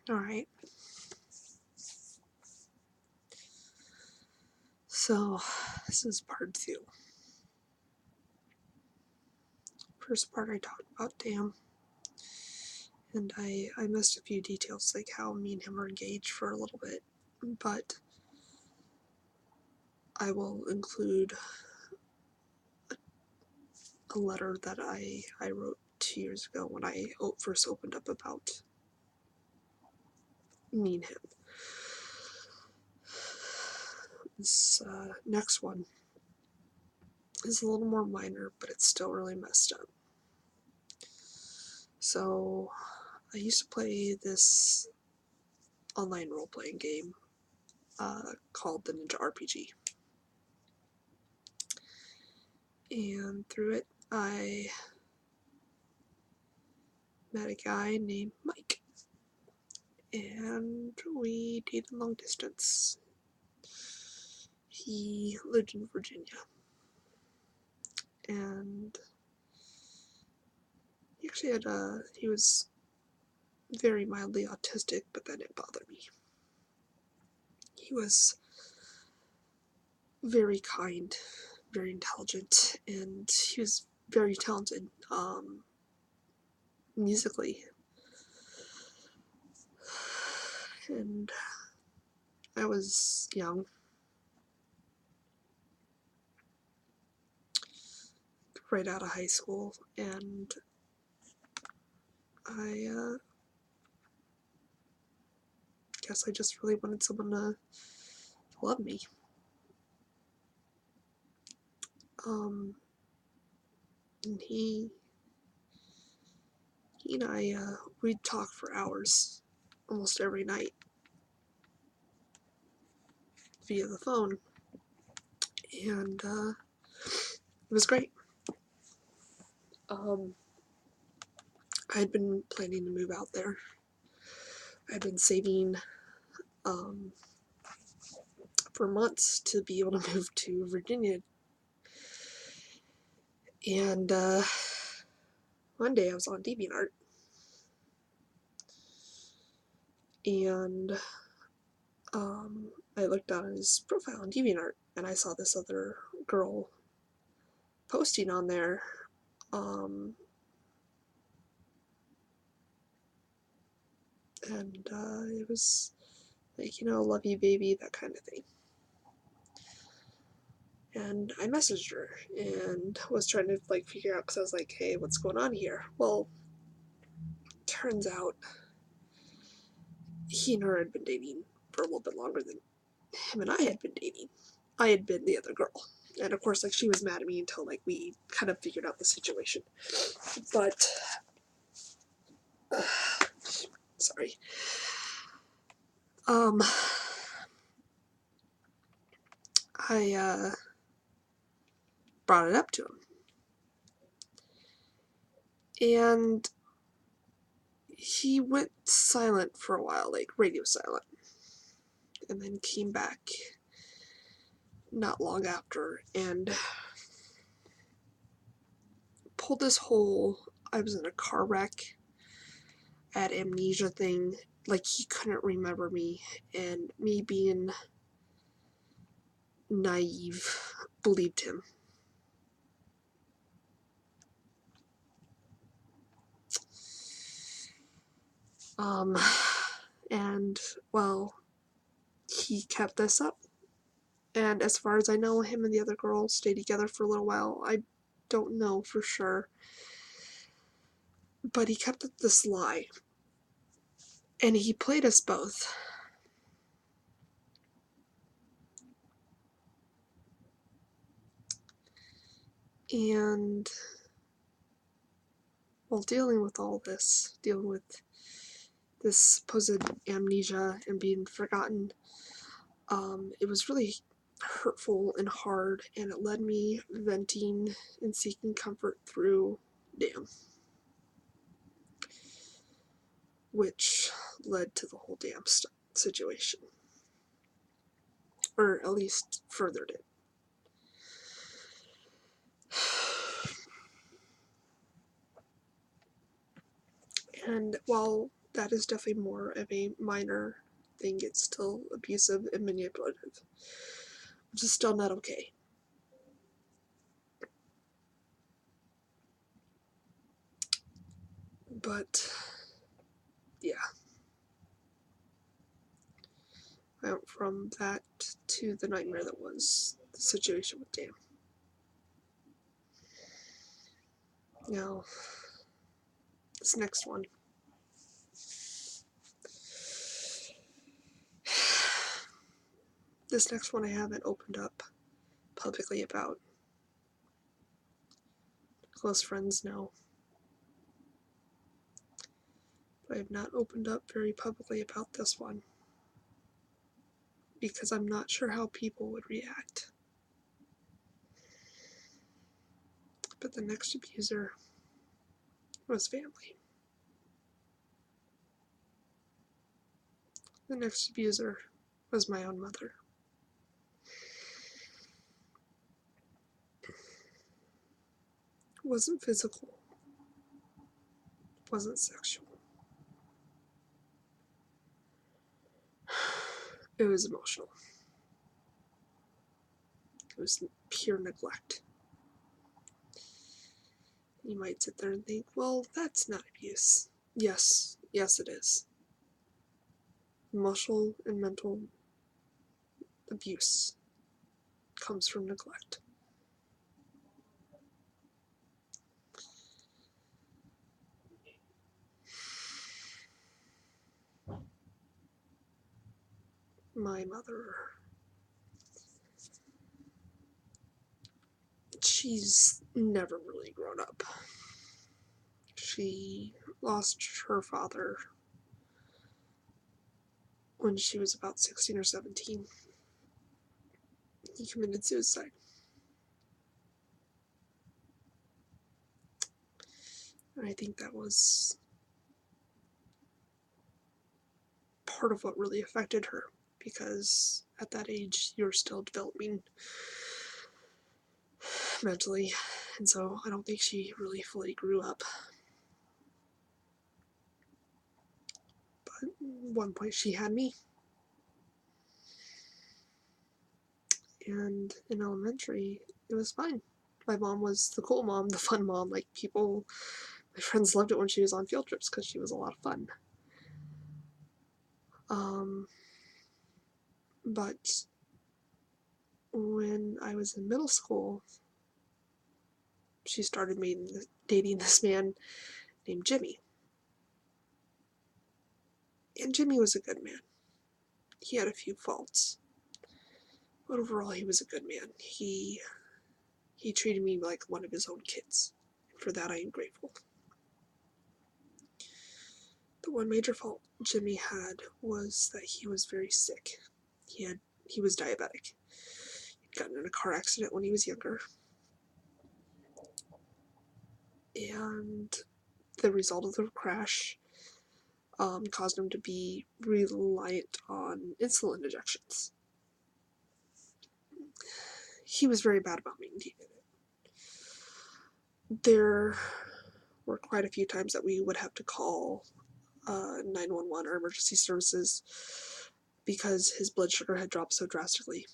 Alright. So, this is part 2. First part I talked about Dam, and I missed a few details, like how me and him were engaged for a little bit, but I will include a letter that I wrote 2 years ago when I first opened up about me and him. This next one is a little more minor, but it's still really messed up. So, I used to play this online role-playing game called the Ninja RPG. And through it, I met a guy named Mike. And we dated long distance. He lived in Virginia. And he actually he was very mildly autistic, but that didn't bother me. He was very kind, very intelligent, and he was very talented musically. And I was young, right out of high school, and I guess I just really wanted someone to love me. And he and I, we'd talk for hours, almost every night, via the phone, and it was great. I had been planning to move out there. I'd been saving for months to be able to move to Virginia, and one day I was on DeviantArt, and I looked on his profile on DeviantArt, and I saw this other girl posting on there, and it was like, love you baby, that kind of thing. And I messaged her and was trying to figure out, because I was like, hey, what's going on here? Well, turns out he and her had been dating for a little bit longer than him and I had been dating. I had been the other girl. And of course, she was mad at me until we kind of figured out the situation. But sorry. I brought it up to him. And he went silent for a while, radio silent. And then came back not long after and pulled this whole I was in a car wreck, I had amnesia thing, he couldn't remember me, and me being naive believed him. And well, he kept this up, and as far as I know, him and the other girl stayed together for a little while. I don't know for sure, but he kept up this lie, and he played us both. And while dealing with all this, dealing with this supposed amnesia and being forgotten, it was really hurtful and hard, and it led me venting and seeking comfort through Dam, which led to the whole Dam situation, or at least furthered it. And while that is definitely more of a minor thing. It's still abusive and manipulative, which is still not okay. But yeah, I went from that to the nightmare that was the situation with Dan. Now, this next one. This next one I haven't opened up publicly about. Close friends know. But I have not opened up very publicly about this one because I'm not sure how people would react. But the next abuser was family. The next abuser was my own mother. It wasn't physical. It wasn't sexual. It was emotional. It was pure neglect. You might sit there and think, well, that's not abuse. Yes, it is. Emotional and mental abuse comes from neglect. My mother, she's never really grown up. She lost her father when she was about 16 or 17. He committed suicide. And I think that was part of what really affected her, because at that age you're still developing mentally, and so I don't think she really fully grew up. But at one point she had me, and in elementary it was fine. My mom was the cool mom, the fun mom. Like, my friends loved it when she was on field trips because she was a lot of fun. But when I was in middle school, she started dating this man named Jimmy. And Jimmy was a good man. He had a few faults, but overall he was a good man. He treated me like one of his own kids. And for that I am grateful. The one major fault Jimmy had was that he was very sick. He was diabetic. He'd gotten in a car accident when he was younger. And the result of the crash caused him to be reliant on insulin injections. He was very bad about maintaining it. There were quite a few times that we would have to call 911 or emergency services because his blood sugar had dropped so drastically.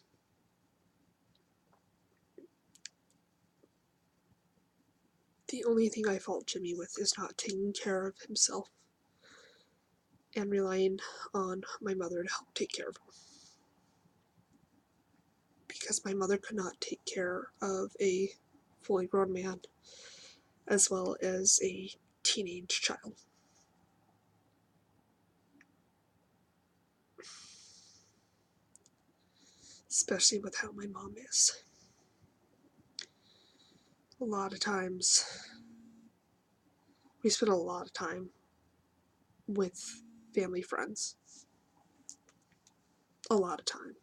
The only thing I fault Jimmy with is not taking care of himself and relying on my mother to help take care of him. Because my mother could not take care of a fully grown man as well as a teenage child. Especially with how my mom is. A lot of times, we spend a lot of time with family friends. A lot of time.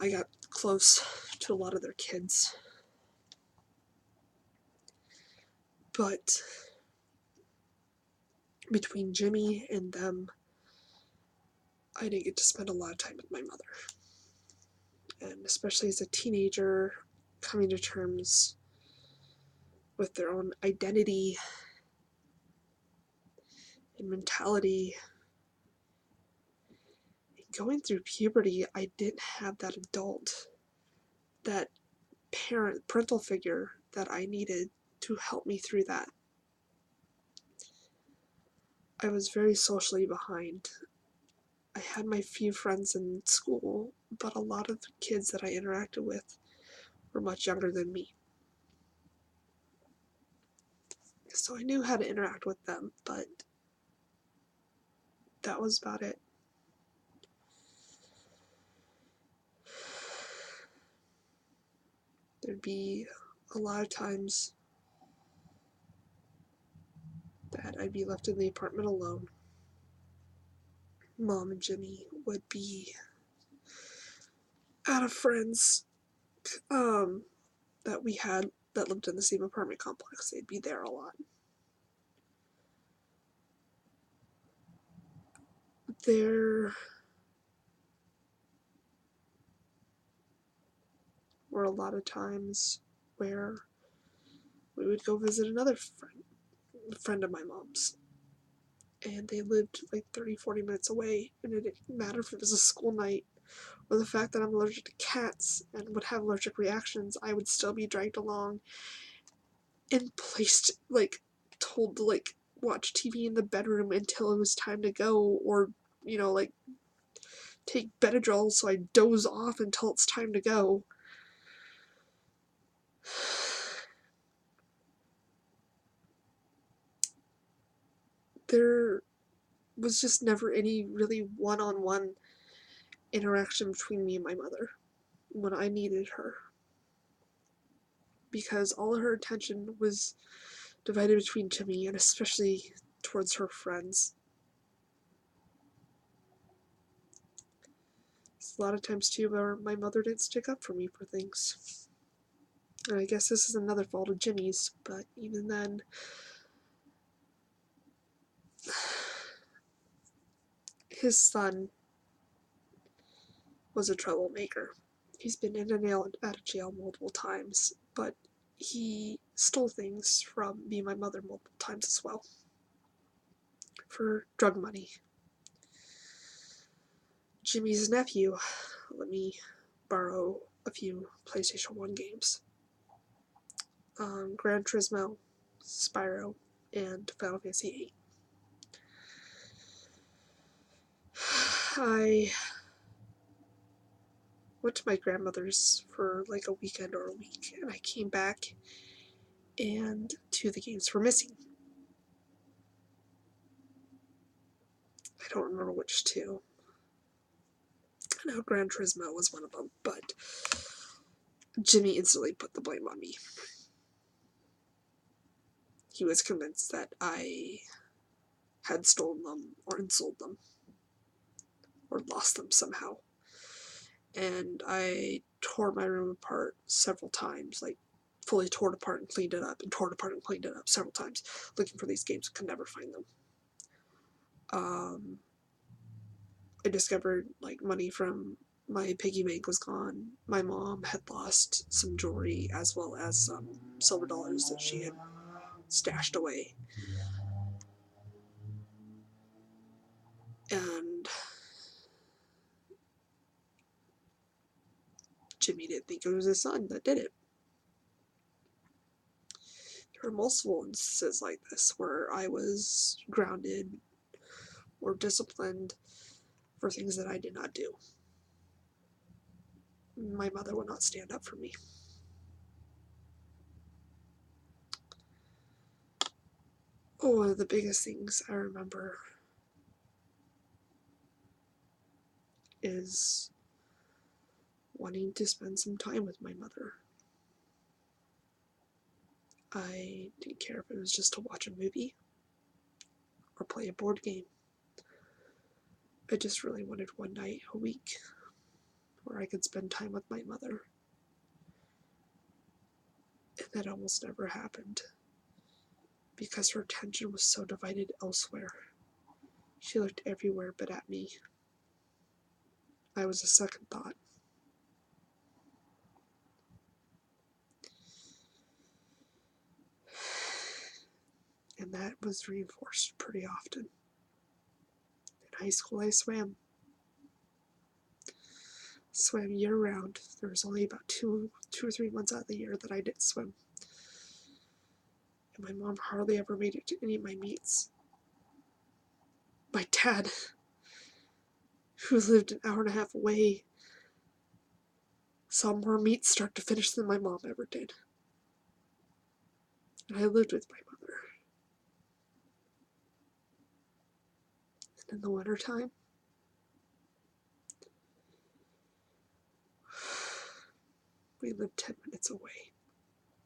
I got close to a lot of their kids. But between Jimmy and them, I didn't get to spend a lot of time with my mother. And especially as a teenager, coming to terms with their own identity and mentality. Going through puberty, I didn't have that adult, that parental figure that I needed to help me through that. I was very socially behind. I had my few friends in school, but a lot of the kids that I interacted with were much younger than me. So I knew how to interact with them, but that was about it. There'd be a lot of times that I'd be left in the apartment alone. Mom and Jimmy would be out of friends that we had that lived in the same apartment complex. They'd be there a lot. There were a lot of times where we would go visit another friend of my mom's, and they lived like 30-40 minutes away, and it didn't matter if it was a school night or the fact that I'm allergic to cats and would have allergic reactions. I would still be dragged along and placed, like, told to, like, watch TV in the bedroom until it was time to go, or, like, take Benadryl so I doze off until it's time to go. There was just never any really one-on-one interaction between me and my mother when I needed her, because all of her attention was divided between Jimmy, and especially towards her friends. A lot of times too where my mother didn't stick up for me for things. And I guess this is another fault of Jimmy's, but even then, his son was a troublemaker. He's been in and out of jail multiple times, but he stole things from me and my mother multiple times as well for drug money. Jimmy's nephew let me borrow a few PlayStation 1 games. Gran Turismo, Spyro, and Final Fantasy VIII. I went to my grandmother's for like a weekend or a week, and I came back and two of the games were missing. I don't remember which two. I know Gran Turismo was one of them, but Jimmy instantly put the blame on me. He was convinced that I had stolen them or sold them or lost them somehow. And I tore my room apart several times, like fully tore it apart and cleaned it up, and tore it apart and cleaned it up several times, looking for these games, could never find them. I discovered like money from my piggy bank was gone. My mom had lost some jewelry as well as some silver dollars that she had stashed away. And Jimmy didn't think it was his son that did it. There were multiple instances like this where I was grounded or disciplined for things that I did not do. My mother would not stand up for me. One of the biggest things I remember is wanting to spend some time with my mother. I didn't care if it was just to watch a movie or play a board game. I just really wanted one night a week where I could spend time with my mother. And that almost never happened because her attention was so divided elsewhere. She looked everywhere but at me. I was a second thought. And that was reinforced pretty often. high school I swam. Swam year round. There was only about two or 3 months out of the year that I didn't swim. And my mom hardly ever made it to any of my meets. My dad, who lived an hour and a half away, saw more meets start to finish than my mom ever did. And I lived with my mother. And in the wintertime, we lived 10 minutes away.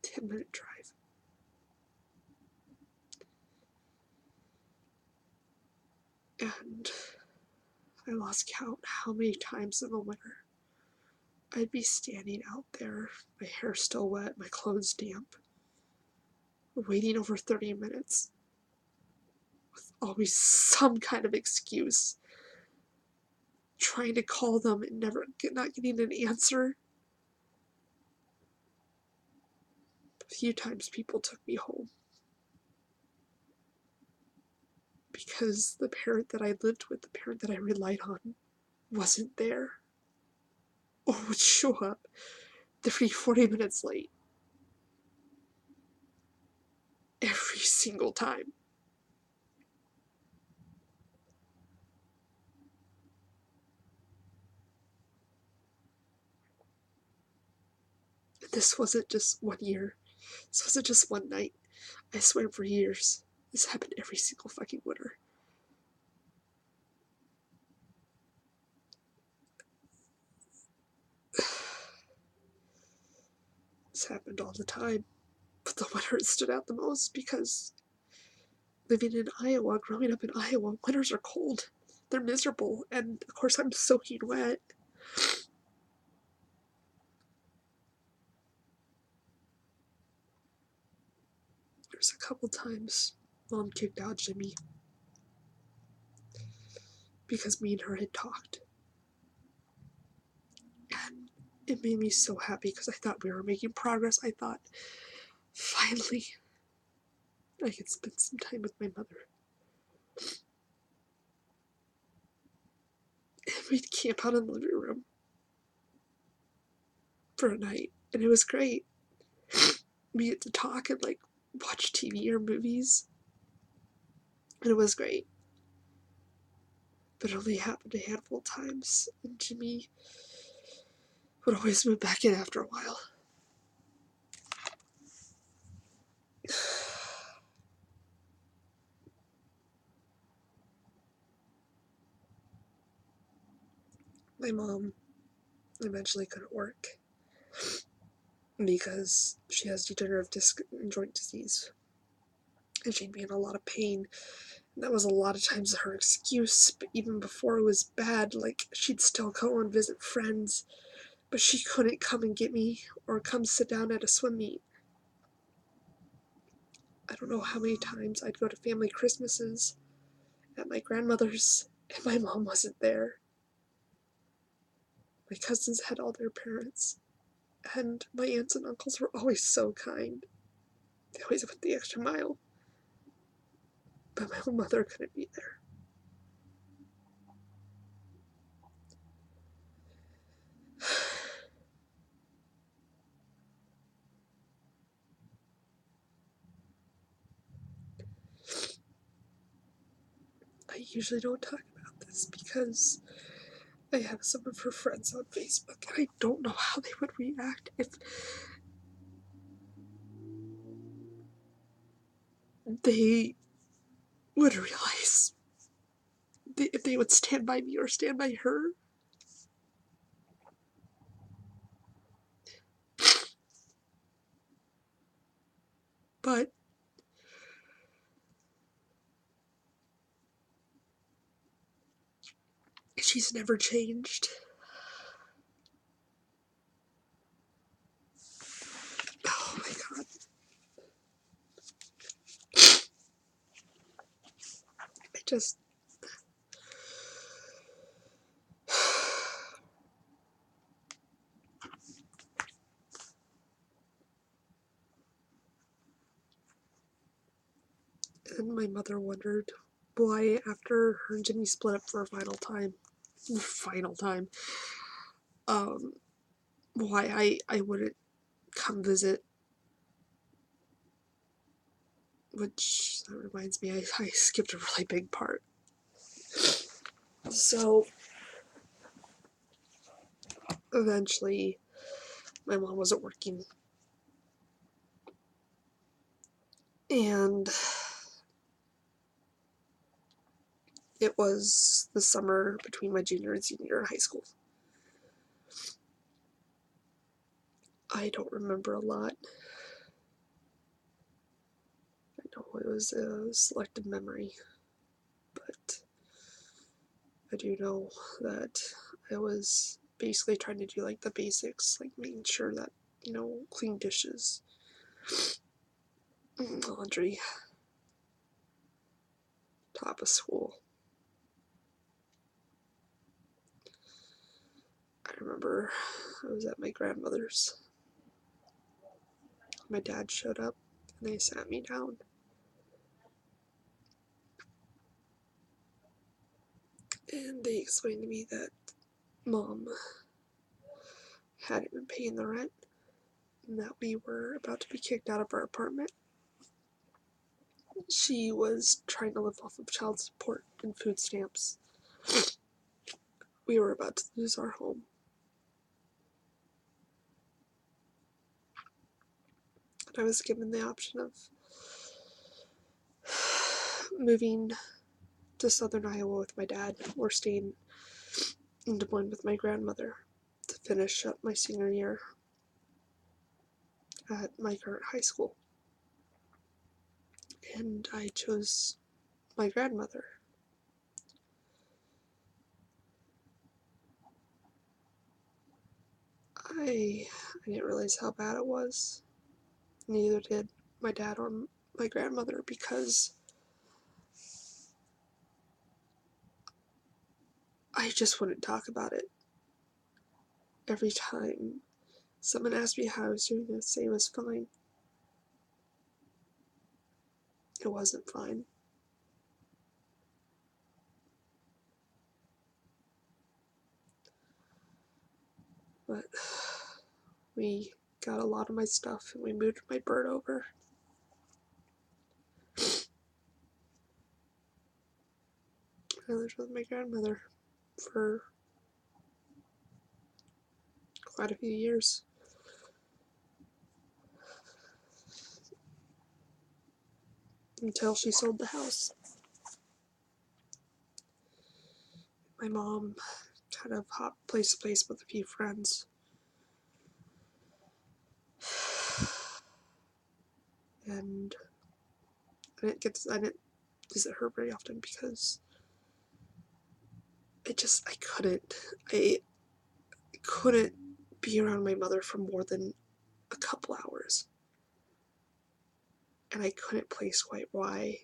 10-minute drive. And I lost count how many times in the winter I'd be standing out there, my hair still wet, my clothes damp, waiting over 30 minutes with always some kind of excuse, trying to call them and not getting an answer. A few times people took me home because the parent that I lived with, the parent that I relied on, wasn't there, or would show up 30, 40 minutes late every single time. This wasn't just 1 year. This wasn't just one night. I swam for years. This happened every single fucking winter. This happened all the time. But the winter stood out the most because living in Iowa, growing up in Iowa, winters are cold. They're miserable. And of course I'm soaking wet. There's a couple times Mom kicked out Jimmy because me and her had talked. And it made me so happy because I thought we were making progress. I thought, finally, I could spend some time with my mother. And we'd camp out in the living room for a night. And it was great. We get to talk and watch TV or movies. And it was great. But it only happened a handful of times. And Jimmy would always move back in after a while. My mom eventually couldn't work because she has degenerative disc and joint disease. And she'd be in a lot of pain. And that was a lot of times her excuse, but even before it was bad, she'd still go and visit friends, but she couldn't come and get me or come sit down at a swim meet. I don't know how many times I'd go to family Christmases at my grandmother's and my mom wasn't there. My cousins had all their parents, and my aunts and uncles were always so kind. They always went the extra mile. But my own mother couldn't be there. I usually don't talk about this because I have some of her friends on Facebook, and I don't know how they would react if they would realize, if they would stand by me or stand by her. But she's never changed. Oh my god. I just... And my mother wondered why after her and Jimmy split up for a final time, why I wouldn't come visit. Which, that reminds me, I skipped a really big part. So, eventually, my mom wasn't working. And it was the summer between my junior and senior year in high school. I don't remember a lot. I know it was a selective memory, but I do know that I was basically trying to do like the basics, like making sure that, clean dishes, laundry, top of school. I remember I was at my grandmother's. My dad showed up and they sat me down. And they explained to me that Mom hadn't been paying the rent and that we were about to be kicked out of our apartment. She was trying to live off of child support and food stamps. We were about to lose our home. And I was given the option of moving to southern Iowa with my dad or staying in Des Moines with my grandmother to finish up my senior year at my current high school. And I chose my grandmother. I didn't realize how bad it was. Neither did my dad or my grandmother, because I just wouldn't talk about it. Every time someone asked me how I was doing, I'd say it was fine. It wasn't fine. But we got a lot of my stuff and we moved my bird over. I lived with my grandmother for quite a few years. Until she sold the house. My mom kind of hopped place to place with a few friends. And I didn't visit her very often because I couldn't be around my mother for more than a couple hours. And I couldn't place quite why.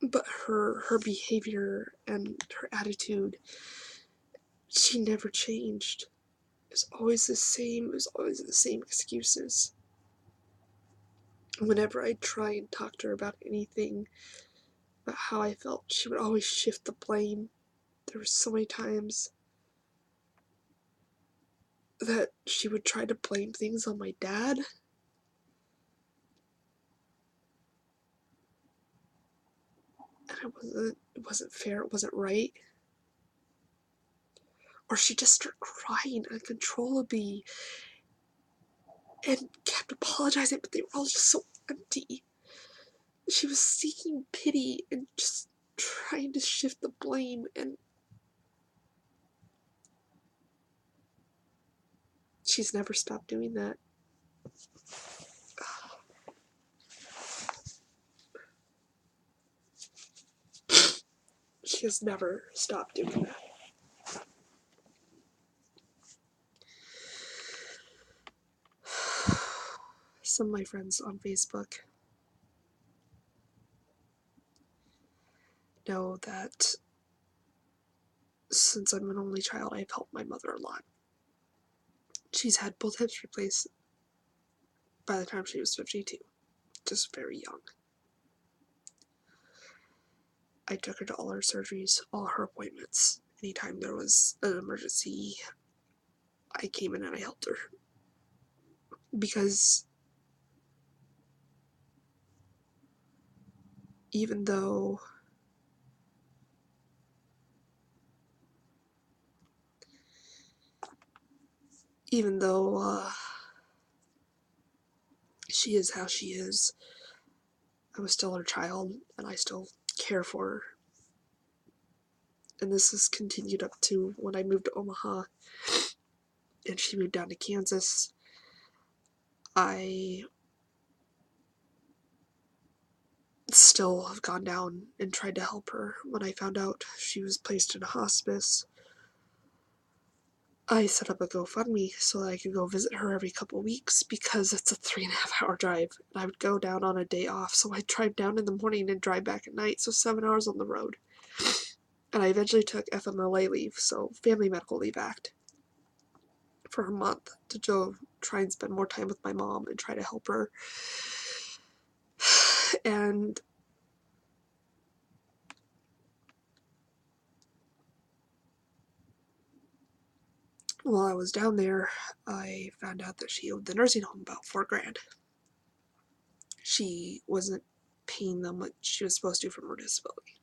But her behavior and her attitude, she never changed. It was always the same. It was always the same excuses. Whenever I'd try and talk to her about anything, about how I felt, she would always shift the blame. There were so many times that she would try to blame things on my dad. And it wasn't fair, it wasn't right. Or she'd just start crying uncontrollably and kept apologizing, but they were all just so empty. She was seeking pity and just trying to shift the blame, and she's never stopped doing that. She has never stopped doing that. Some of my friends on Facebook know that since I'm an only child, I've helped my mother a lot. She's had both hips replaced by the time she was 52, just very young. I took her to all her surgeries, all her appointments. Anytime there was an emergency, I came in and I helped her. Because even though she is how she is, I was still her child, and I still care for her. And this has continued up to when I moved to Omaha, and she moved down to Kansas. I still have gone down and tried to help her. When I found out she was placed in a hospice, I set up a GoFundMe so that I could go visit her every couple weeks, because it's a 3.5 hour drive. And I would go down on a day off, so I'd drive down in the morning and drive back at night, so 7 hours on the road. And I eventually took FMLA leave, so Family Medical Leave Act, for a month to go try and spend more time with my mom and try to help her. And while I was down there, I found out that she owed the nursing home about $4,000. She wasn't paying them what she was supposed to from her disability.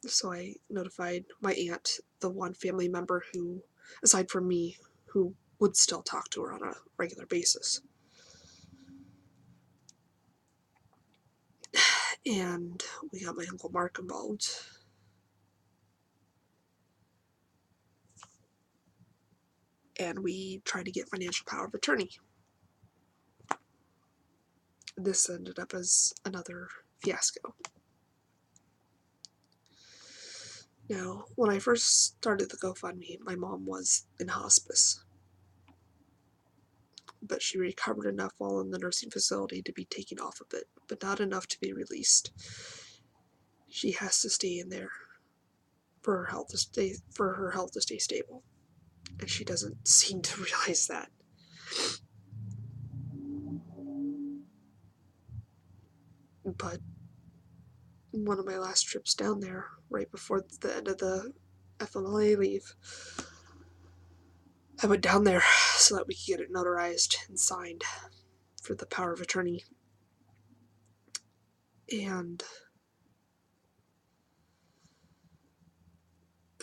So I notified my aunt, the one family member who, aside from me, who would still talk to her on a regular basis. And we got my Uncle Mark involved. And we tried to get financial power of attorney. This ended up as another fiasco. Now, when I first started the GoFundMe, my mom was in hospice, but she recovered enough while in the nursing facility to be taken off of it, but not enough to be released. She has to stay in there for her health to stay stable, and she doesn't seem to realize that. But one of my last trips down there, right before the end of the FMLA leave, I went down there so that we could get it notarized and signed for the power of attorney. And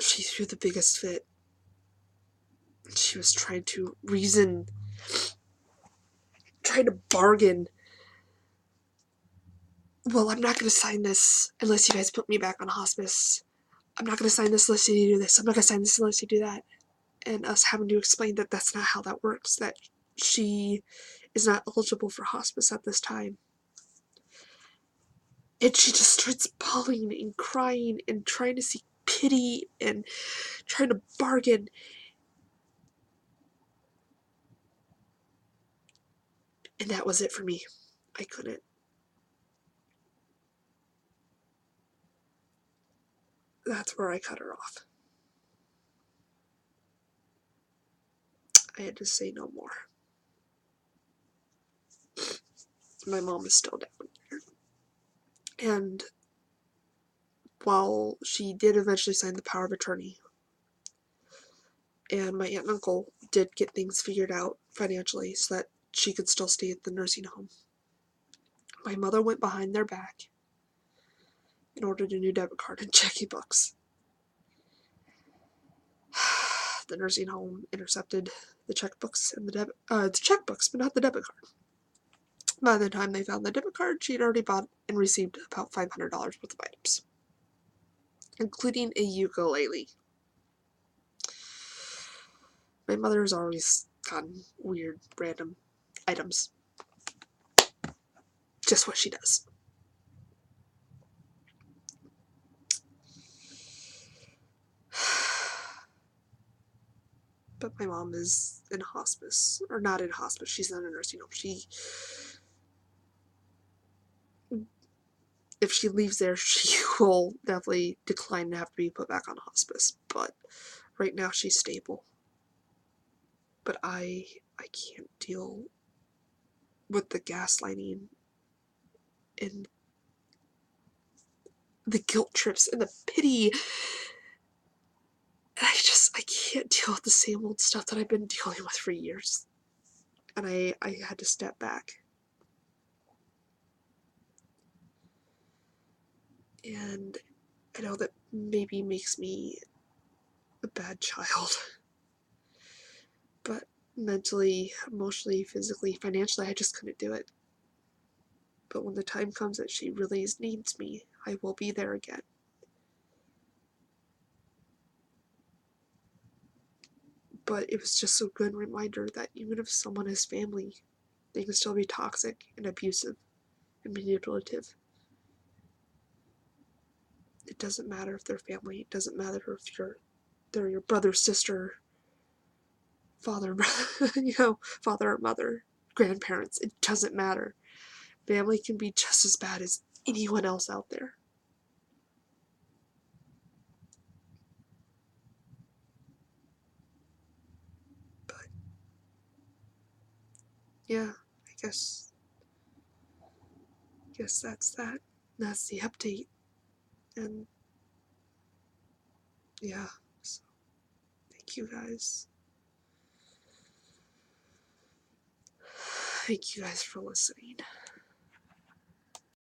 she threw the biggest fit. She was trying to reason, trying to bargain. Well, I'm not going to sign this unless you guys put me back on hospice. I'm not going to sign this unless you do this. I'm not going to sign this unless you do that. And us having to explain that that's not how that works, that she is not eligible for hospice at this time. And she just starts bawling and crying and trying to seek pity and trying to bargain. And that was it for me. I couldn't. That's where I cut her off. I had to say no more. My mom is still down there. And while she did eventually sign the power of attorney, and my aunt and uncle did get things figured out financially so that she could still stay at the nursing home, my mother went behind their back and ordered a new debit card and checking books. The nursing home intercepted the checkbooks and the checkbooks, but not the debit card. By the time they found the debit card, she had already bought and received about $500 worth of items, including a ukulele. My mother has always gotten weird, random items. Just what she does. But my mom is in hospice, or not in hospice, she's not in a nursing home. If she leaves there, she will definitely decline to have to be put back on hospice. But right now she's stable. But I can't deal with the gaslighting and the guilt trips and the pity. And I can't deal with the same old stuff that I've been dealing with for years. And I had to step back. And I know that maybe makes me a bad child. But mentally, emotionally, physically, financially, I just couldn't do it. But when the time comes that she really needs me, I will be there again. But it was just a good reminder that even if someone is family, they can still be toxic and abusive and manipulative. It doesn't matter if they're family. It doesn't matter if they're your brother, sister, father, father or mother, grandparents. It doesn't matter. Family can be just as bad as anyone else out there. But yeah, I guess that's that. That's the update. And yeah, so thank you guys. Thank you guys for listening.